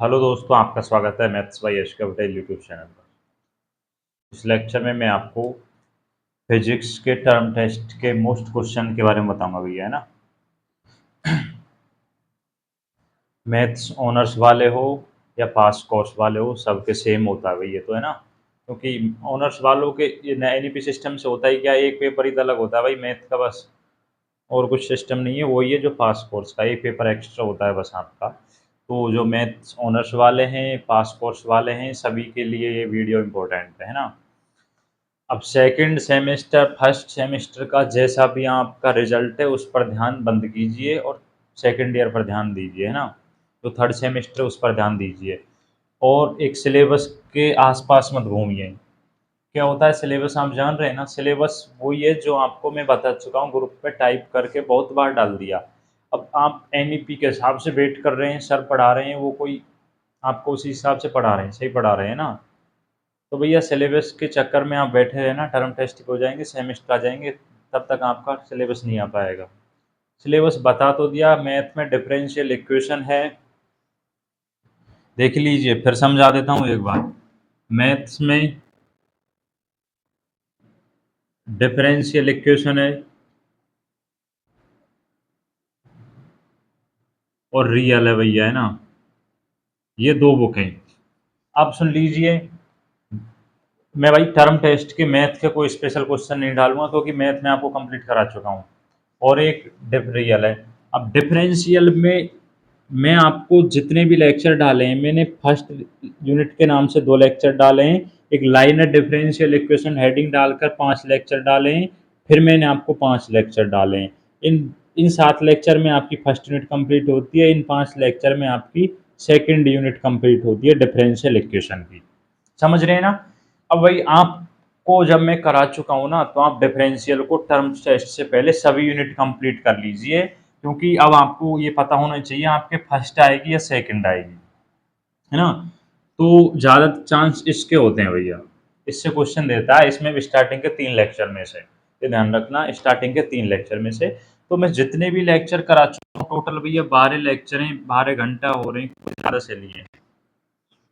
Hello दोस्तों, आपका स्वागत है मैथ्स बाय यश का पटेल यूट्यूब चैनल पर। इस लेक्चर में मैं आपको फिजिक्स के टर्म टेस्ट के मोस्ट क्वेश्चन के बारे में बताऊंगा भैया, है ना। मैथ्स ऑनर्स वाले हो या पास कोर्स वाले हो, सबके सेम होता है भैया, तो है ना। क्योंकि ऑनर्स वालों के ये एनईपी सिस्टम से होता ही क्या, एक पेपर ही तो अलग होता है भाई मैथ का, बस। और कुछ सिस्टम नहीं है, वही है जो पास कोर्स का, एक पेपर एक्स्ट्रा होता है बस आपका। तो जो मैथ्स ऑनर्स वाले हैं, पास कोर्स वाले हैं, सभी के लिए ये वीडियो इम्पोर्टेंट है ना। अब सेकंड सेमेस्टर फर्स्ट सेमेस्टर का जैसा भी आपका रिजल्ट है उस पर ध्यान बंद कीजिए और सेकंड ईयर पर ध्यान दीजिए, है ना। तो थर्ड सेमेस्टर उस पर ध्यान दीजिए और एक सिलेबस के आसपास मत घूमिए। क्या होता है सिलेबस, आप जान रहे हैं ना। सिलेबस वही है जो आपको मैं बता चुका हूँ, ग्रुप पे टाइप करके बहुत बार डाल दिया। अब आप एनईपी के हिसाब से वेट कर रहे हैं, सर पढ़ा रहे हैं, वो कोई आपको उसी हिसाब से पढ़ा रहे हैं, सही पढ़ा रहे हैं ना। तो भैया सिलेबस के चक्कर में आप बैठे रहना, टर्म टेस्ट हो जाएंगे, सेमेस्टर आ जाएंगे, तब तक आपका सिलेबस नहीं आ पाएगा। सिलेबस बता तो दिया। मैथ में डिफरेंशियल इक्वेशन है, देख लीजिए, फिर समझा देता हूँ एक बार। मैथ्स में डिफरेंशियल इक्वेशन है और रियल है भैया, है ना। ये दो बुक हैं, आप सुन लीजिए। मैं भाई टर्म टेस्ट के मैथ के कोई स्पेशल क्वेश्चन नहीं डालूंगा, क्योंकि मैथ में आपको कंप्लीट करा चुका हूँ। और एक रियल है। अब डिफरेंशियल में मैं आपको जितने भी लेक्चर डाले हैं, मैंने फर्स्ट यूनिट के नाम से 2 लेक्चर डाले हैं। एक लाइनर डिफरेंशियल इक्वेशन हेडिंग डालकर 5 लेक्चर डाले हैं। फिर मैंने आपको 5 लेक्चर डाले हैं। इन इन 7 लेक्चर में आपकी फर्स्ट यूनिट कंप्लीट होती है, इन 5 लेक्चर में आपकी सेकेंड यूनिट कंप्लीट होती है डिफरेंशियल इक्वेशन की। समझ रहे हैं ना। अब वही आपको जब मैं करा चुका हूँ ना, तो आप डिफरेंशियल को टर्म टेस्ट से पहले सभी यूनिट कंप्लीट कर लीजिए, क्योंकि अब आपको ये पता होना चाहिए आपके फर्स्ट आएगी या सेकंड आएगी, है ना। तो ज़्यादा चांस इसके होते हैं भैया, इससे क्वेश्चन देता है, इसमें भी स्टार्टिंग के 3 लेक्चर में से, ये ध्यान रखना, स्टार्टिंग के 3 लेक्चर में से। तो मैं जितने भी लेक्चर करा चुका हूँ, टोटल भैया 12 लेक्चर हैं, 12 घंटा हो रहे हैं, कुछ ज़्यादा से लिए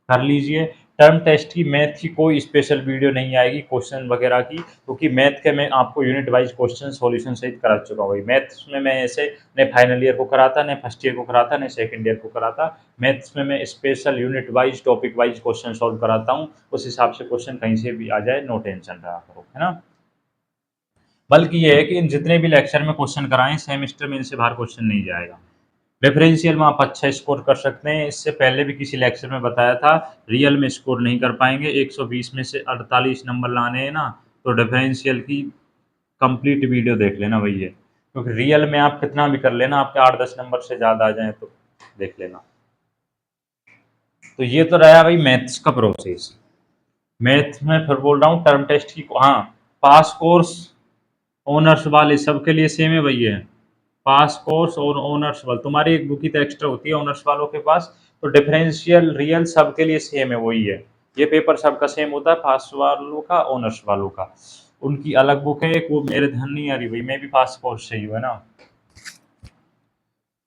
कर लीजिए। टर्म टेस्ट की मैथ की कोई स्पेशल वीडियो नहीं आएगी क्वेश्चन वगैरह की, क्योंकि मैथ के मैं आपको यूनिट वाइज क्वेश्चन सॉल्यूशन सहित करा चुका हूँ। मैथ्स में मैं ऐसे न फाइनल ईयर को कराता, न फर्स्ट ईयर को कराता, न सेकंड ईयर को कराता। मैथ्स में मैं special unit wise topic wise question solve कराता हूँ। उस हिसाब से क्वेश्चन कहीं से भी आ जाए, नो टेंशन रहा करो, है ना। बल्कि ये है कि इन जितने भी लेक्चर में क्वेश्चन कराएं, सेमेस्टर में इनसे बाहर क्वेश्चन नहीं जाएगा। डिफरेंशियल में आप अच्छा स्कोर कर सकते हैं, इससे पहले भी किसी लेक्चर में बताया था। रियल में स्कोर नहीं कर पाएंगे, 120 में से 48 नंबर लाने हैं ना, तो डिफरेंशियल की कंप्लीट वीडियो देख लेना भैया। क्योंकि रियल में आप कितना भी कर लेना, आपके 8-10 नंबर से ज़्यादा आ जाए तो देख लेना। तो ये तो रहा भाई मैथ्स का प्रोसेस। मैथ में फिर बोल रहा हूँ टर्म टेस्ट की, हाँ, पास कोर्स ऑनर्स वाले सबके लिए सेम है भैया। पास कोर्स और ऑनर्स वाले, तुम्हारी एक बुक ही तो एक्स्ट्रा होती है ऑनर्स वालों के पास। तो डिफरेंशियल रियल सबके लिए सेम है, वही है। ये पेपर सबका सेम होता है, पास वालों का, ऑनर्स वालों का। उनकी अलग बुक है एक, वो मेरे ध्यान नहीं आ रही भाई, मैं भी पास कोर्स से ही हूँ, है ना।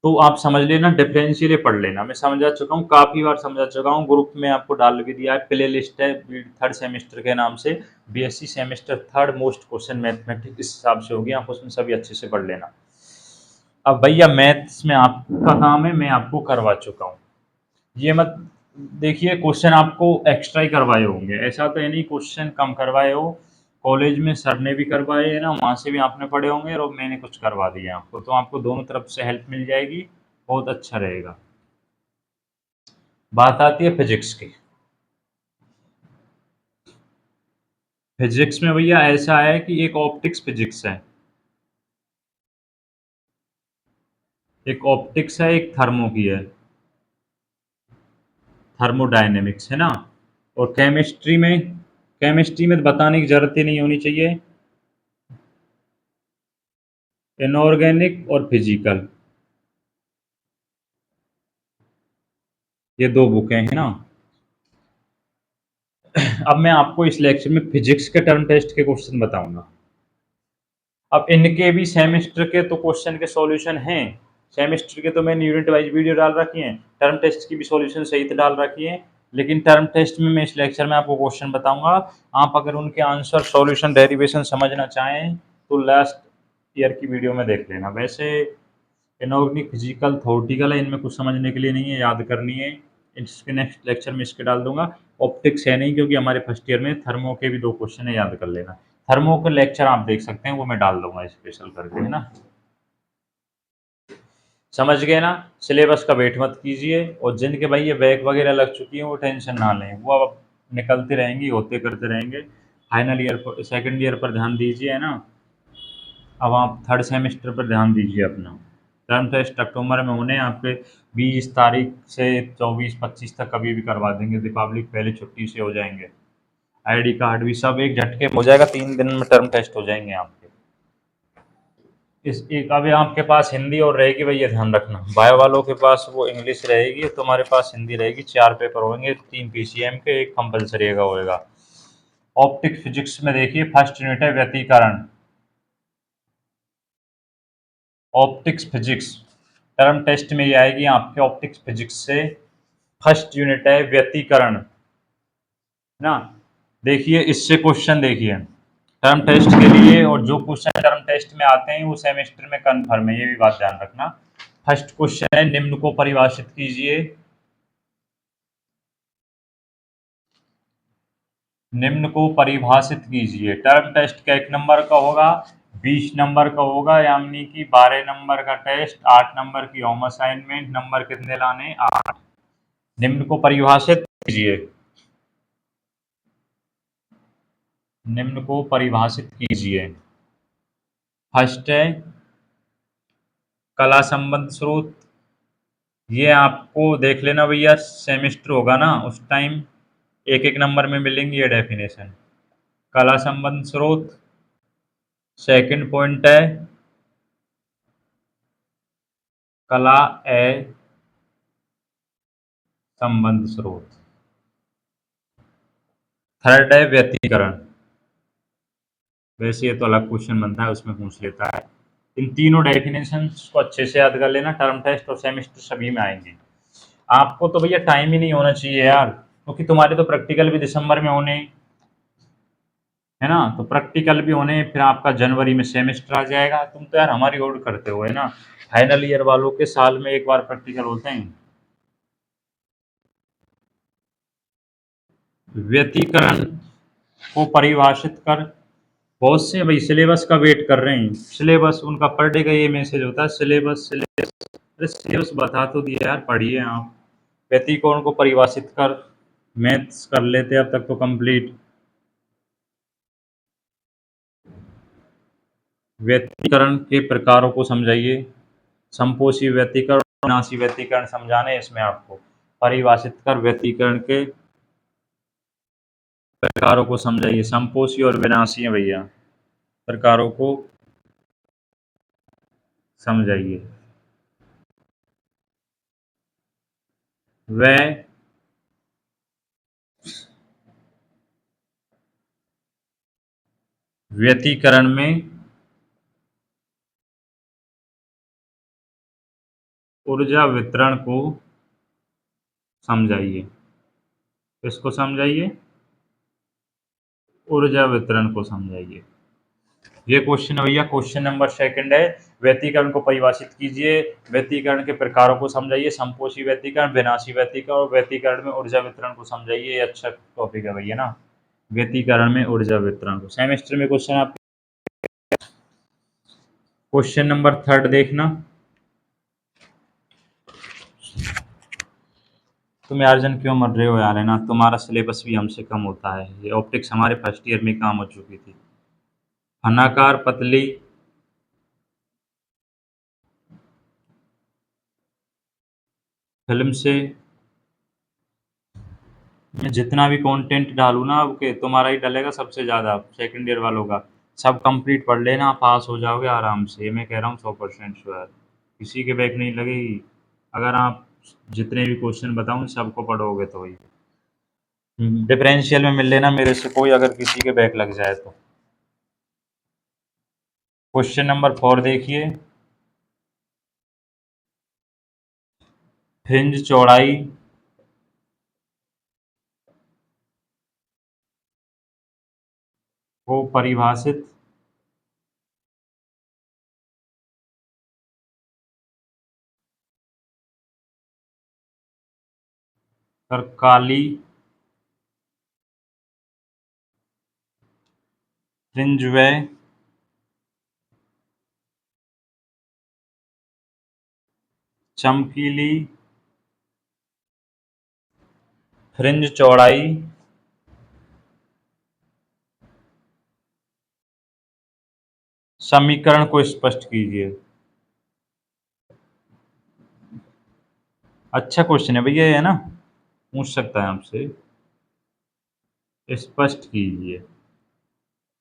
तो आप समझ लेना, डिफरेंशियल पढ़ लेना, मैं समझा चुका हूँ, काफ़ी बार समझा चुका हूँ, ग्रुप में आपको डाल भी दिया है, प्ले लिस्ट है थर्ड सेमेस्टर के नाम से। BSc semester third most question mathematics इस हिसाब से होगी, आप उसमें सभी अच्छे से पढ़ लेना। अब भैया मैथ्स में आपका काम है, मैं आपको करवा चुका हूँ। ये मत देखिए क्वेश्चन आपको एक्स्ट्रा ही करवाए होंगे, ऐसा तो है नहीं क्वेश्चन कम करवाए हो। कॉलेज में सर ने भी करवाए है ना, वहाँ से भी आपने पढ़े होंगे और मैंने कुछ करवा दिया आपको, तो आपको दोनों तरफ से हेल्प मिल जाएगी, बहुत अच्छा रहेगा। बात आती है फिजिक्स की। फिजिक्स में भैया ऐसा है कि एक ऑप्टिक्स फिजिक्स है, एक ऑप्टिक्स है, एक थर्मो की है, थर्मोडायनेमिक्स, है ना। और केमिस्ट्री में तो बताने की जरूरत ही नहीं होनी चाहिए, इनऑर्गेनिक और फिजिकल, ये 2 बुकें हैं ना। अब मैं आपको इस लेक्चर में फिजिक्स के टर्म टेस्ट के क्वेश्चन बताऊंगा। अब इनके भी सेमेस्टर के तो क्वेश्चन के सॉल्यूशन हैं, सेमेस्टर के तो मैंने यूनिट वाइज वीडियो डाल रखी हैं, टर्म टेस्ट की भी सॉल्यूशन सहित डाल रखी है, लेकिन टर्म टेस्ट में मैं इस लेक्चर में आपको क्वेश्चन बताऊंगा। आप अगर उनके आंसर सॉल्यूशन डेरिवेशन समझना चाहें तो लास्ट ईयर की वीडियो में देख लेना। वैसे इनऑर्गेनिक फिजिकल थोटिकल है, इनमें कुछ समझने के लिए नहीं है, याद करनी है। इसके नेक्स्ट लेक्चर में इसके डाल दूंगा। ऑप्टिक्स है नहीं, क्योंकि हमारे फर्स्ट ईयर में थर्मो के भी 2 क्वेश्चन है, याद कर लेना। थर्मो का लेक्चर आप देख सकते हैं, वो मैं डाल दूंगा स्पेशल करके, है ना। समझ गए ना। सिलेबस का वेट मत कीजिए, और जिनके भाई ये बैक वगैरह लग चुकी है वो टेंशन ना लें, वो अब निकलते रहेंगी, होते करते रहेंगे। फाइनल ईयर पर, सेकेंड ईयर पर ध्यान दीजिए, है ना। अब आप थर्ड सेमेस्टर पर ध्यान दीजिए अपना। टर्म टेस्ट अक्टूबर में होने हैं आपके, 20 तारीख से 24-25 तक कभी भी करवा देंगे, दीपावली की पहले छुट्टी से हो जाएंगे। आईडी कार्ड भी सब एक झटके में हो जाएगा, 3 दिन में टर्म टेस्ट हो जाएंगे आपके। इस एक अभी आपके पास हिंदी और रहेगी भैया, ध्यान रखना। बायो वालों के पास वो इंग्लिश रहेगी, तुम्हारे पास हिंदी रहेगी। 4 पेपर होंगे, 3 पीसीएम के, एक कंपलसरी का होएगा। ऑप्टिक फिजिक्स में देखिए, फर्स्ट यूनिट है व्यतिकरण। ऑप्टिक्स फिजिक्स टर्म टेस्ट में ये आएगी आपके, ऑप्टिक्स फिजिक्स से फर्स्ट यूनिट है व्यतिकरण ना। देखिए इससे क्वेश्चन देखिए टर्म टेस्ट के लिए, और जो क्वेश्चन टर्म टेस्ट में आते हैं वो सेमेस्टर में कन्फर्म है, ये भी बात ध्यान रखना। फर्स्ट क्वेश्चन है, निम्न को परिभाषित कीजिए। निम्न को परिभाषित कीजिए। टर्म टेस्ट का 1 नंबर का होगा, 20 नंबर का होगा, यानी कि 12 नंबर का टेस्ट, 8 नंबर की होम असाइनमेंट। नंबर कितने लाने? 8। निम्न को परिभाषित कीजिए। निम्न को परिभाषित कीजिए। फर्स्ट है कला संबंध स्रोत। ये आपको देख लेना भैया, सेमेस्टर होगा ना उस टाइम एक एक नंबर में मिलेंगी ये डेफिनेशन। कला संबंध स्रोत। सेकंड पॉइंट है कला ए संबंध स्रोत। थर्ड है व्यतिकरण। वैसे ये तो अलग क्वेश्चन बनता है, उसमें पूछ लेता है। इन तीनों डेफिनेशन को अच्छे से याद कर लेना, टर्म टेस्ट और सेमेस्टर सभी में आएंगे। आपको तो भैया टाइम ही नहीं होना चाहिए यार, क्योंकि तुम्हारे तो प्रैक्टिकल भी दिसंबर में होने, है ना। तो प्रैक्टिकल भी होने, फिर आपका जनवरी में सेमेस्टर आ जाएगा। तुम तो यार हमारी ओर करते हो, है ना। फाइनल ईयर वालों के साल में एक बार प्रैक्टिकल होते हैं। व्यतिकरण को परिभाषित कर। बहुत से भाई सिलेबस का वेट कर रहे हैं, सिलेबस उनका पर डे का ये मैसेज होता है, सिलेबस सिलेबस। अरे सिलेबस बता तो दिया यार, पढ़िए आप। व्यतिकोण को परिभाषित कर। मैथ्स कर लेते अब तक तो कंप्लीट। व्यतिकरण के प्रकारों को समझाइए। संपोषी व्यतिकरण, विनाशी व्यतिकरण समझाने इसमें आपको। परिभाषित कर व्यतिकरण के प्रकारों को समझाइए। संपोषी और विनाशी है भैया, प्रकारों को समझाइए। वह व्यतिकरण में ऊर्जा वितरण को समझाइए। इसको समझाइए, ऊर्जा वितरण को समझाइए। ये क्वेश्चन है भैया, क्वेश्चन नंबर सेकंड है। व्यतिकरण को परिभाषित कीजिए, व्यतिकरण के प्रकारों को समझाइए, संपोषी व्यतिकरण, विनाशी व्यतिकरण और व्यतिकरण में ऊर्जा वितरण को समझाइए। ये अच्छा टॉपिक है भैया ना, व्यतिकरण में ऊर्जा वितरण को। सेमेस्टर में क्वेश्चन आप क्वेश्चन नंबर थर्ड देखना। तुम अर्जन क्यों मर रहे हो यार, है ना। तुम्हारा सिलेबस भी हमसे कम होता है, ये ऑप्टिक्स हमारे फर्स्ट ईयर में काम हो चुकी थी। अनाकार पतली फिल्म से मैं जितना भी कंटेंट डालूँ ना, अब के तुम्हारा ही डलेगा सबसे ज़्यादा, सेकंड ईयर वालों का। सब कंप्लीट पढ़ लेना, पास हो जाओगे आराम से, ये मैं कह रहा हूँ 100% श्योर। किसी के बैक नहीं लगेगी अगर आप जितने भी क्वेश्चन बताऊँ सबको पढ़ोगे तो ही। डिफरेंशियल में मिल लेना मेरे से कोई, अगर किसी के बैक लग जाए तो। क्वेश्चन नंबर 4 देखिए। फ्रिंज चौड़ाई को परिभाषित कर काली फ्रिंज व चमकीली फ्रिंज चौड़ाई समीकरण को स्पष्ट कीजिए। अच्छा क्वेश्चन है भैया, ये है ना, पूछ सकता है आपसे। स्पष्ट कीजिए।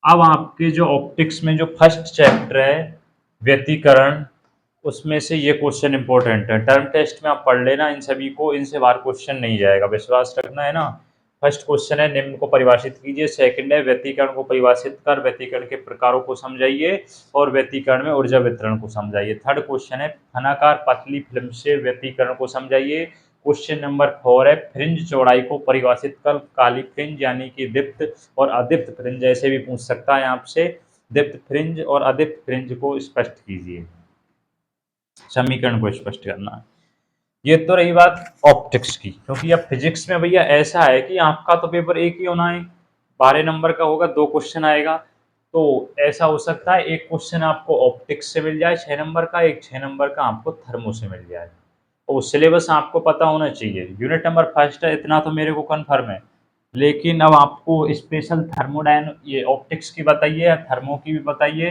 अब आपके जो ऑप्टिक्स में जो फर्स्ट चैप्टर है व्यतिकरण, उसमें से ये क्वेश्चन इंपॉर्टेंट है। टर्म टेस्ट में आप पढ़ लेना इन सभी को, इनसे बाहर क्वेश्चन नहीं जाएगा, विश्वास रखना है ना। फर्स्ट क्वेश्चन है निम्न को परिभाषित कीजिए। सेकंड है व्यतिकरण को परिभाषित कर व्यतिकरण के प्रकारों को समझाइए और व्यतिकरण में ऊर्जा वितरण को समझाइए। थर्ड क्वेश्चन है घनाकार पतली फिल्म से व्यतिकरण को समझाइए। क्वेश्चन नंबर 4 है फ्रिंज चौड़ाई को परिभाषित कर काली फ्रिंज यानी कि दीप्त और अदीप्त फ्रिंज ऐसे भी पूछ सकता है आपसे। दीप्त फ्रिंज और अदीप्त फ्रिंज को स्पष्ट कीजिए, समीकरण को स्पष्ट करना है। ये तो रही बात ऑप्टिक्स की, क्योंकि अब फिजिक्स में भैया ऐसा है कि आपका तो पेपर एक ही होना है, 12 नंबर का होगा, 2 क्वेश्चन आएगा। तो ऐसा हो सकता है एक क्वेश्चन आपको ऑप्टिक्स से मिल जाए 6 नंबर का, एक 6 नंबर का आपको थर्मो से मिल जाए। तो सिलेबस आपको पता होना चाहिए। यूनिट नंबर फर्स्ट है, इतना तो मेरे को कन्फर्म है, लेकिन अब आपको स्पेशल थर्मोडाइन ये ऑप्टिक्स की बताइए या थर्मो की भी बताइए,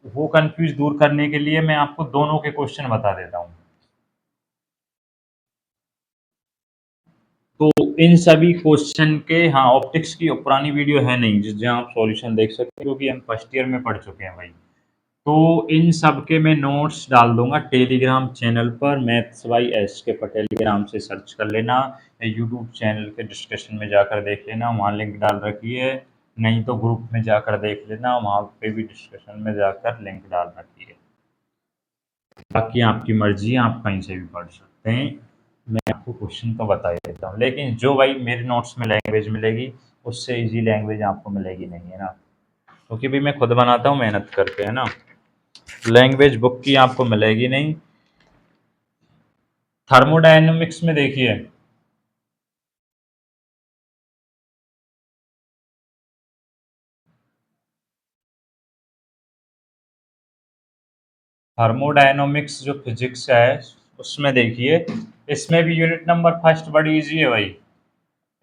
वो कंफ्यूज दूर करने के लिए मैं आपको दोनों के क्वेश्चन बता देता हूँ। तो इन सभी क्वेश्चन के, हाँ ऑप्टिक्स की पुरानी वीडियो है नहीं जिसमें आप सॉल्यूशन देख सकते हैं, क्योंकि हम फर्स्ट ईयर में पढ़ चुके हैं भाई। तो इन सब के मैं नोट्स डाल दूंगा टेलीग्राम चैनल पर, मैथ्स बाई एस के पर टेलीग्राम से सर्च कर लेना, यूट्यूब चैनल के डिस्कशन में जाकर देख लेना, वहाँ लिंक डाल रखी है। नहीं तो ग्रुप में जाकर देख लेना, वहाँ पे भी डिस्कशन में जाकर लिंक डाल रखी है। बाकी आपकी मर्जी है, आप कहीं से भी पढ़ सकते हैं। मैं आपको क्वेश्चन तो बता ही देता हूँ, लेकिन जो भाई मेरे नोट्स में लैंग्वेज मिलेगी उससे इजी लैंग्वेज आपको मिलेगी नहीं, है ना, क्योंकि भाई मैं खुद बनाता हूँ मेहनत करके, है ना। लैंग्वेज बुक की आपको मिलेगी नहीं। थर्मोडायनेमिक्स में देखिए, थर्मोडायनेमिक्स जो फिजिक्स है उसमें देखिए, इसमें भी यूनिट नंबर फर्स्ट बड़ी इजी है भाई।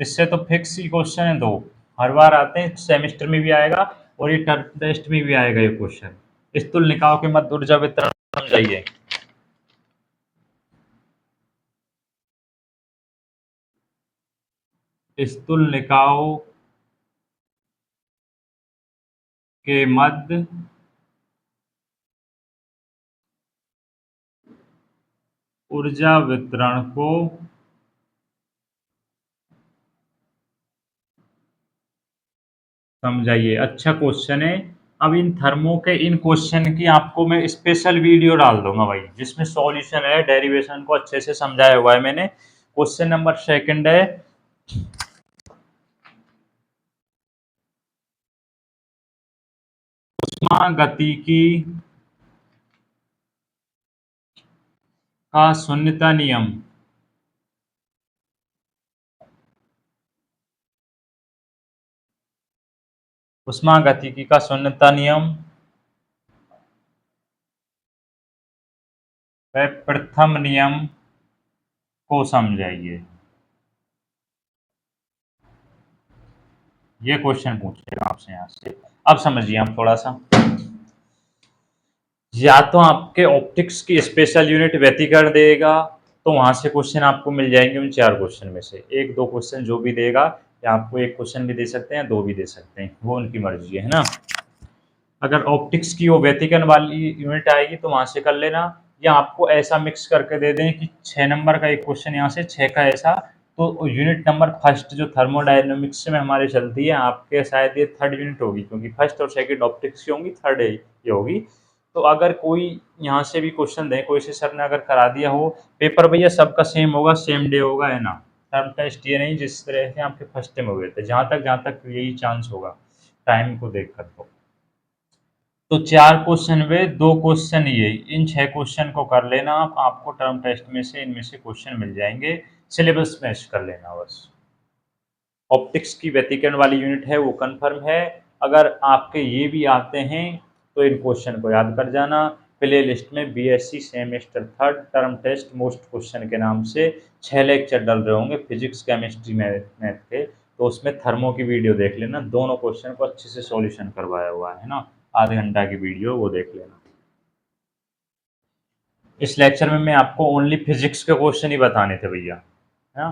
इससे तो फिक्स ही क्वेश्चन है, दो हर बार आते हैं, सेमेस्टर में भी आएगा और ये टर्म टेस्ट में भी आएगा ये क्वेश्चन। इस तुल्यनिकाय के मध्य ऊर्जा वितरण समझाइए। इस तुल्यनिकाय के मध्य ऊर्जा वितरण को समझाइए। अच्छा क्वेश्चन है। अब इन थर्मो के इन क्वेश्चन की आपको मैं स्पेशल वीडियो डाल दूंगा भाई, जिसमें सॉल्यूशन है, डेरिवेशन को अच्छे से समझाया हुआ है मैंने। क्वेश्चन नंबर सेकंड है उष्मागतिकी का शून्यता नियम उष्मागतिकी का शून्यता नियम वह प्रथम नियम को समझाइए। ये क्वेश्चन पूछेगा आपसे यहाँ से। अब समझिए आप थोड़ा सा, या तो आपके ऑप्टिक्स की स्पेशल यूनिट व्यतिकरण देगा, तो वहां से क्वेश्चन आपको मिल जाएंगे उन 4 क्वेश्चन में से एक दो क्वेश्चन जो भी देगा, या आपको एक क्वेश्चन भी दे सकते हैं, दो भी दे सकते हैं, वो उनकी मर्जी है ना। अगर ऑप्टिक्स की वो व्यतिकरण वाली यूनिट आएगी तो वहां से कर लेना, या आपको ऐसा मिक्स करके दे दें कि 6 नंबर का एक क्वेश्चन यहाँ से 6 का ऐसा, तो यूनिट नंबर फर्स्ट जो थर्मोडायनेमिक्स में हमारे चलती है, आपके शायद ये थर्ड यूनिट होगी, क्योंकि फर्स्ट और सेकंड ऑप्टिक्स की होंगी, थर्ड ये होगी। तो अगर कोई यहाँ से भी क्वेश्चन दे, कोई से सर ने अगर करा दिया हो, पेपर भैया सबका सेम होगा, सेम डे होगा, है ना। टर्म टेस्ट ये नहीं जिस तरह से आपके फर्स्ट टाइम हो गए थे, जहाँ तक यही चांस होगा टाइम को देखकर। तो 4 क्वेश्चन हुए, 2 क्वेश्चन ये, इन 6 क्वेश्चन को कर लेना आप, आपको टर्म टेस्ट में से इनमें से क्वेश्चन मिल जाएंगे, सिलेबस मैच कर लेना बस। ऑप्टिक्स की व्यतिकरण वाली यूनिट है वो कंफर्म है। अगर आपके ये भी आते हैं तो इन क्वेश्चन को याद कर जाना। प्ले लिस्ट में BSc semester third term test most question के नाम से 6 लेक्चर डल रहे होंगे फिजिक्स केमिस्ट्री मैथ के, तो उसमें थर्मो की वीडियो देख लेना, दोनों क्वेश्चन को अच्छे से सॉल्यूशन करवाया हुआ है ना, आधे घंटा की वीडियो वो देख लेना। इस लेक्चर में मैं आपको ओनली फिजिक्स के क्वेश्चन ही बताने थे भैया, है ना।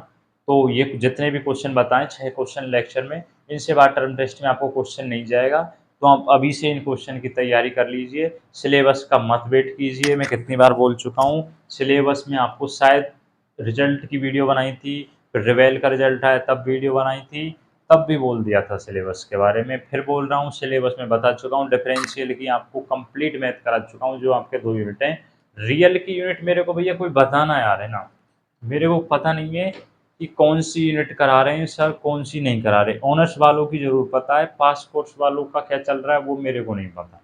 तो ये जितने भी क्वेश्चन बताएं 6 क्वेश्चन लेक्चर में, इनसे बाद टर्म टेस्ट में आपको क्वेश्चन नहीं जाएगा, तो आप अभी से इन क्वेश्चन की तैयारी कर लीजिए। सिलेबस का मत वेट कीजिए, मैं कितनी बार बोल चुका हूँ, सिलेबस में आपको शायद रिजल्ट की वीडियो बनाई थी, फिर रिवेल का रिजल्ट आया तब वीडियो बनाई थी, तब भी बोल दिया था सिलेबस के बारे में, फिर बोल रहा हूँ सिलेबस में बता चुका हूँ, डिफरेंशियल की आपको कंप्लीट मैथ करा चुका हूँ, जो आपके 2 यूनिट हैं। रियल की यूनिट मेरे को भैया कोई बताना यार, है ना, मेरे को पता नहीं है कि कौन सी यूनिट करा रहे हैं सर, कौन सी नहीं करा रहे। ऑनर्स वालों की जरूर पता है, पास कोर्स वालों का क्या चल रहा है वो मेरे को नहीं पता।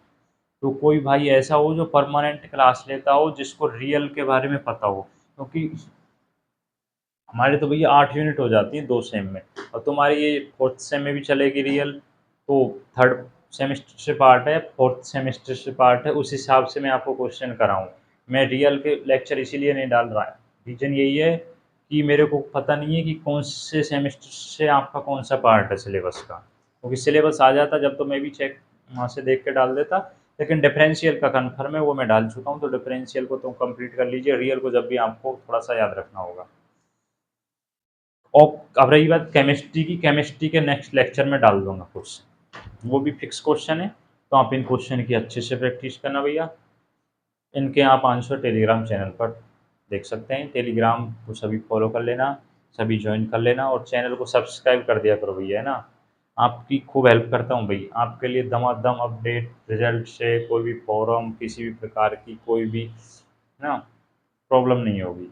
तो कोई भाई ऐसा हो जो परमानेंट क्लास लेता हो, जिसको रियल के बारे में पता हो, क्योंकि हमारे तो भैया 8 यूनिट हो जाती हैं 2 सेम में, और तुम्हारी ये फोर्थ सेम में भी चलेगी रियल, तो थर्ड सेमेस्टर से पार्ट है, फोर्थ सेमेस्टर से पार्ट है, उस हिसाब से मैं आपको क्वेश्चन कराऊँ। मैं रियल के लेक्चर इसीलिए नहीं डाल रहा है, रीज़न यही है कि मेरे को पता नहीं है कि कौन से सेमेस्टर से आपका कौन सा पार्ट है सिलेबस का, क्योंकि सिलेबस आ जाता जब तो मैं भी चेक वहाँ से देख के डाल देता, लेकिन डिफरेंशियल का कन्फर्म है वो मैं डाल चुका हूँ, तो डिफरेंशियल को तुम कंप्लीट कर लीजिए, रियल को जब भी आपको थोड़ा सा याद रखना होगा। और अब रही बात केमिस्ट्री की, केमिस्ट्री के नेक्स्ट लेक्चर में डाल दूंगा क्वेश्चन, वो भी फिक्स क्वेश्चन है, तो आप इन क्वेश्चन की अच्छे से प्रैक्टिस करना भैया। इनके आप आंसर टेलीग्राम चैनल पर देख सकते हैं, टेलीग्राम को सभी फॉलो कर लेना, सभी ज्वाइन कर लेना, और चैनल को सब्सक्राइब कर दिया करो भैया, है ना। आपकी खूब हेल्प करता हूँ भाई, आपके लिए दमादम अपडेट रिजल्ट से कोई भी फॉरम किसी भी प्रकार की कोई भी, है ना, प्रॉब्लम नहीं होगी,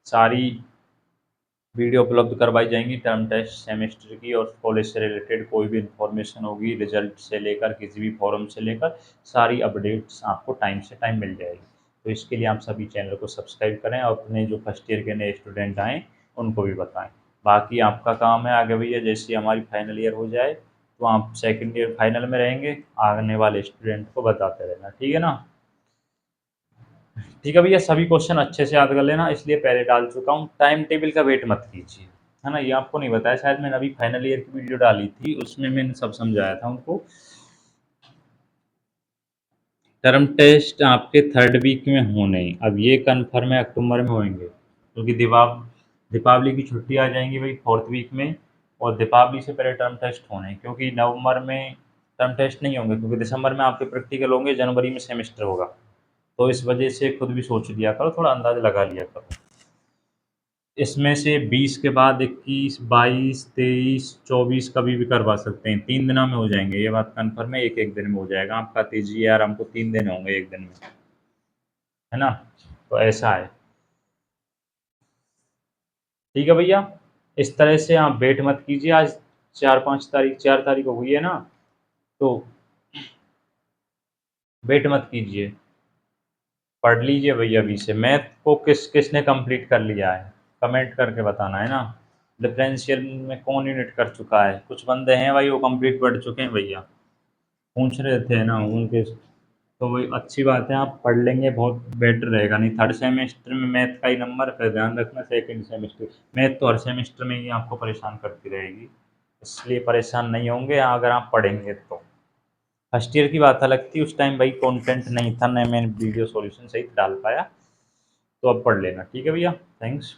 सारी वीडियो उपलब्ध करवाई जाएंगी। टर्म टेस्ट सेमेस्टर की और कॉलेज से रिलेटेड कोई भी इन्फॉर्मेशन होगी, रिजल्ट से लेकर किसी भी फॉरम से लेकर सारी अपडेट्स आपको टाइम से टाइम मिल जाएगी। तो इसके लिए आप सभी चैनल को सब्सक्राइब करें, और अपने जो फर्स्ट ईयर के नए स्टूडेंट आएँ उनको भी बताएं। बाकी आपका काम है आगे भैया, जैसे हमारी फाइनल ईयर हो जाए तो आप सेकेंड ईयर फाइनल में रहेंगे, आने वाले स्टूडेंट को बताते रहना, ठीक है ना। ठीक है भैया, सभी क्वेश्चन अच्छे से याद कर लेना, इसलिए पहले डाल चुका हूँ, टाइम टेबल का वेट मत कीजिए, है ना, ये आपको नहीं बताया शायद, मैंने अभी फाइनल ईयर की वीडियो डाली थी, उसमें मैंने सब समझाया था उनको। टर्म टेस्ट आपके थर्ड वीक में होने, अब ये कन्फर्म है अक्टूबर में होंगे, क्योंकि दीपावली की छुट्टी आ जाएंगी भाई फोर्थ वीक में, और दीपावली से पहले टर्म टेस्ट होने, क्योंकि नवंबर में टर्म टेस्ट नहीं होंगे, क्योंकि दिसंबर में आपके प्रैक्टिकल होंगे, जनवरी में सेमेस्टर होगा, तो इस वजह से खुद भी सोच लिया करो, थोड़ा अंदाज़ा लगा लिया करो। इसमें से 20 के बाद 21, 22, 23, 24 कभी भी करवा सकते हैं, 3 दिनों में हो जाएंगे, ये बात कन्फर्म है, एक दिन में हो जाएगा, आप कहते दीजिए यार हमको 3 दिन होंगे एक दिन में, है ना, तो ऐसा है। ठीक है भैया, इस तरह से आप वेट मत कीजिए, आज 4 तारीख, 4 तारीख हो गई है ना, तो वेट मत कीजिए, पढ़ लीजिए भैया अभी से। मैथ को किसने कंप्लीट कर लिया है, कमेंट करके बताना, है ना। डिफरेंशियल में कौन यूनिट कर चुका है, कुछ बंदे हैं भाई वो कंप्लीट पढ़ चुके हैं भैया, पूछ रहे थे ना उनके, तो वही अच्छी बात है, आप पढ़ लेंगे बहुत बेटर रहेगा, नहीं थर्ड सेमेस्टर में मैथ का ही नंबर, फिर ध्यान रखना सेकंड सेमेस्टर मैथ तो हर सेमेस्टर में ही आपको परेशान करती रहेगी, इसलिए परेशान नहीं होंगे अगर आप पढ़ेंगे तो। फर्स्ट ईयर की बात अलग थी, उस टाइम भाई कंटेंट नहीं था, न मैं वीडियो सॉल्यूशन सही डाल पाया, तो अब पढ़ लेना, ठीक है भैया, थैंक्स।